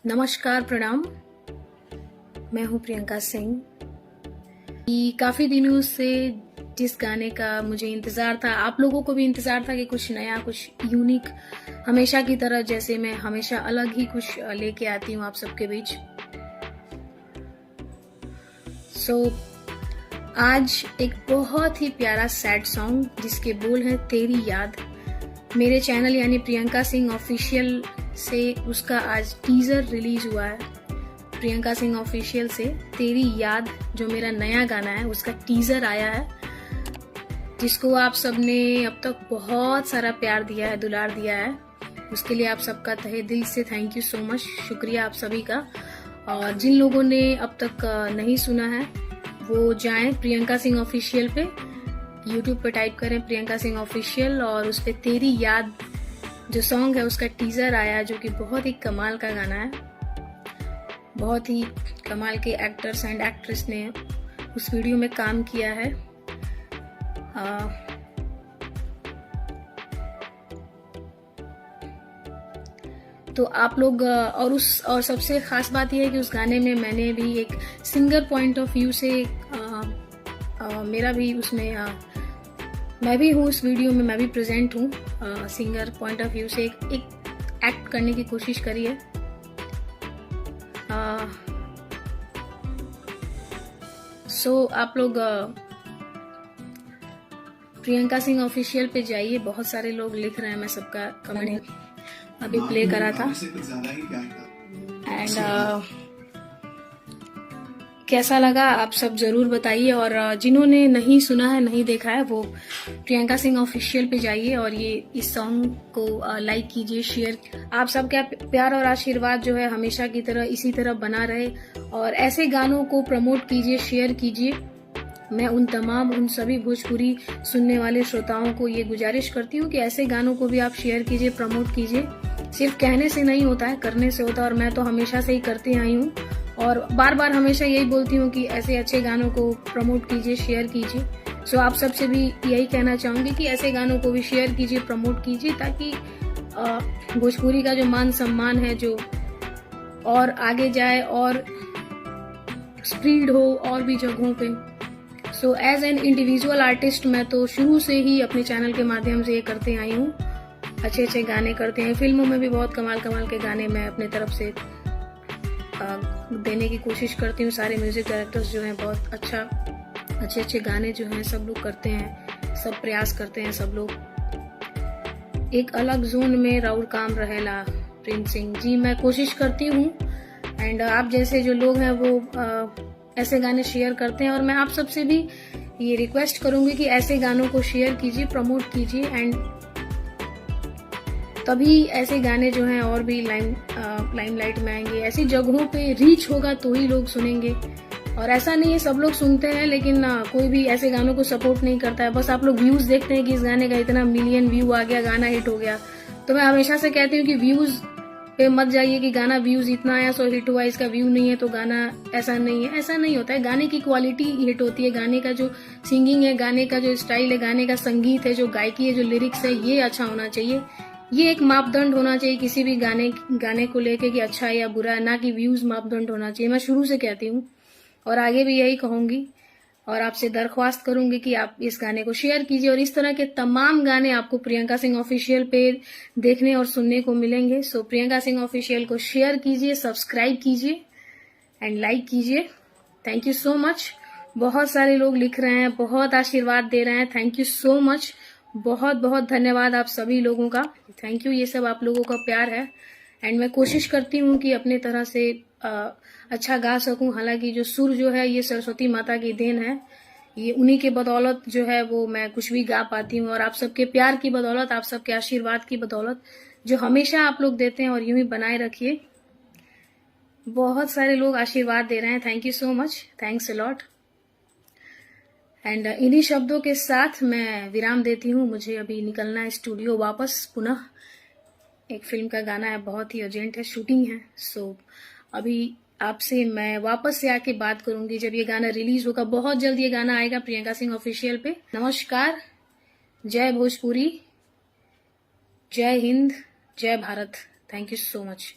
नमस्कार, प्रणाम। मैं हूं प्रियंका सिंह। काफी दिनों से जिस गाने का मुझे इंतजार था, आप लोगों को भी इंतजार था कि कुछ नया, कुछ यूनिक, हमेशा की तरह, जैसे मैं हमेशा अलग ही कुछ लेके आती हूँ आप सबके बीच। आज एक बहुत ही प्यारा सैड सॉन्ग जिसके बोल हैं तेरी याद। मेरे चैनल यानी प्रियंका सिंह ऑफिशियल से उसका आज टीजर रिलीज हुआ है। प्रियंका सिंह ऑफिशियल से तेरी याद, जो मेरा नया गाना है, उसका टीजर आया है, जिसको आप सबने अब तक बहुत सारा प्यार दिया है, दुलार दिया है। उसके लिए आप सबका तहे दिल से थैंक यू सो मच, शुक्रिया आप सभी का। और जिन लोगों ने अब तक नहीं सुना है वो जाएं प्रियंका सिंह ऑफिशियल पे, यूट्यूब पे टाइप करें प्रियंका सिंह ऑफिशियल और उस पे तेरी याद जो सॉन्ग है उसका टीजर आया, जो कि बहुत ही कमाल का गाना है। बहुत ही कमाल के एक्टर्स एंड एक्ट्रेस ने उस वीडियो में काम किया है। तो आप लोग और सबसे खास बात यह है कि उस गाने में मैंने भी एक सिंगर पॉइंट ऑफ व्यू से मेरा भी उसमें मैं भी हूँ उस वीडियो में, मैं भी प्रेजेंट हूँ। सिंगर पॉइंट ऑफ व्यू से एक एक्ट करने की कोशिश करी है। आप लोग प्रियंका सिंह ऑफिशियल पे जाइए। बहुत सारे लोग लिख रहे हैं, मैं सबका कमेंट अभी प्ले करा था। एंड कैसा लगा आप सब जरूर बताइए। और जिन्होंने नहीं सुना है, नहीं देखा है, वो प्रियंका सिंह ऑफिशियल पे जाइए और ये इस सॉन्ग को लाइक कीजिए, शेयर। आप सबका प्यार और आशीर्वाद जो है हमेशा की तरह इसी तरह बना रहे और ऐसे गानों को प्रमोट कीजिए, शेयर कीजिए। मैं उन सभी भोजपुरी सुनने वाले श्रोताओं को ये गुजारिश करती हूँ कि ऐसे गानों को भी आप शेयर कीजिए, प्रमोट कीजिए। सिर्फ कहने से नहीं होता है, करने से होता है। और मैं तो हमेशा से ही करती आई हूँ और बार बार हमेशा यही बोलती हूँ कि ऐसे अच्छे गानों को प्रमोट कीजिए, शेयर कीजिए। आप सबसे भी यही कहना चाहूंगी कि ऐसे गानों को भी शेयर कीजिए, प्रमोट कीजिए, ताकि भोजपुरी का जो मान सम्मान है जो और आगे जाए और स्प्रीड हो और भी जगहों पे। एज एन इंडिविजुअल आर्टिस्ट मैं तो शुरू से ही अपने चैनल के माध्यम से ये करते आई हूँ, अच्छे अच्छे गाने करते हैं। फिल्मों में भी बहुत कमाल कमाल के गाने मैं अपने तरफ से देने की कोशिश करती हूँ। सारे म्यूजिक डायरेक्टर्स जो हैं बहुत अच्छे अच्छे गाने जो हैं सब लोग करते हैं, सब प्रयास करते हैं सब लोग। एक अलग जोन में राउर काम रहेला प्रिंस सिंह जी, मैं कोशिश करती हूँ। एंड आप जैसे जो लोग हैं वो ऐसे गाने शेयर करते हैं और मैं आप सबसे भी ये रिक्वेस्ट करूंगी कि ऐसे गानों को शेयर कीजिए, प्रमोट कीजिए। एंड तभी ऐसे गाने जो हैं और भी लाइमलाइट में आएंगे, ऐसी जगहों पे रीच होगा तो ही लोग सुनेंगे। और ऐसा नहीं है सब लोग सुनते हैं लेकिन कोई भी ऐसे गानों को सपोर्ट नहीं करता है। बस आप लोग व्यूज देखते हैं कि इस गाने का इतना मिलियन व्यू आ गया, गाना हिट हो गया। तो मैं हमेशा से कहती हूँ कि व्यूज पे मत जाइए कि गाना व्यूज इतना आया सो हिट हुआ, इसका व्यू नहीं है तो गाना ऐसा नहीं है। ऐसा नहीं होता है। गाने की क्वालिटी हिट होती है, गाने का जो सिंगिंग है, गाने का जो स्टाइल है, गाने का संगीत है, जो गायकी है, जो लिरिक्स है, ये अच्छा होना चाहिए। ये एक मापदंड होना चाहिए किसी भी गाने को लेके कि अच्छा है या बुरा है, ना कि व्यूज मापदंड होना चाहिए। मैं शुरू से कहती हूँ और आगे भी यही कहूंगी और आपसे दरख्वास्त करूंगी कि आप इस गाने को शेयर कीजिए। और इस तरह के तमाम गाने आपको प्रियंका सिंह ऑफिशियल पे देखने और सुनने को मिलेंगे। प्रियंका सिंह ऑफिशियल को शेयर कीजिए, सब्सक्राइब कीजिए एंड लाइक कीजिए। Thank you so much. बहुत सारे लोग लिख रहे हैं, बहुत आशीर्वाद दे रहे हैं, थैंक यू सो मच। बहुत बहुत धन्यवाद आप सभी लोगों का, थैंक यू। ये सब आप लोगों का प्यार है एंड मैं कोशिश करती हूँ कि अपने तरह से अच्छा गा सकूं। हालांकि जो सुर जो है ये सरस्वती माता की देन है, ये उन्हीं के बदौलत जो है वो मैं कुछ भी गा पाती हूँ। और आप सबके प्यार की बदौलत, आप सबके आशीर्वाद की बदौलत जो हमेशा आप लोग देते हैं और यूं ही बनाए रखिए। बहुत सारे लोग आशीर्वाद दे रहे हैं, thank you so much, thanks a lot. And इन्हीं शब्दों के साथ मैं विराम देती हूँ। मुझे अभी निकलना है स्टूडियो वापस पुनः। एक फिल्म का गाना है, बहुत ही अर्जेंट है, शूटिंग है। अभी आपसे मैं वापस से आके बात करूंगी जब ये गाना रिलीज होगा। बहुत जल्द ये गाना आएगा प्रियंका सिंह ऑफिशियल पे। नमस्कार, जय भोजपुरी, जय हिंद, जय Bharat. Thank you so much.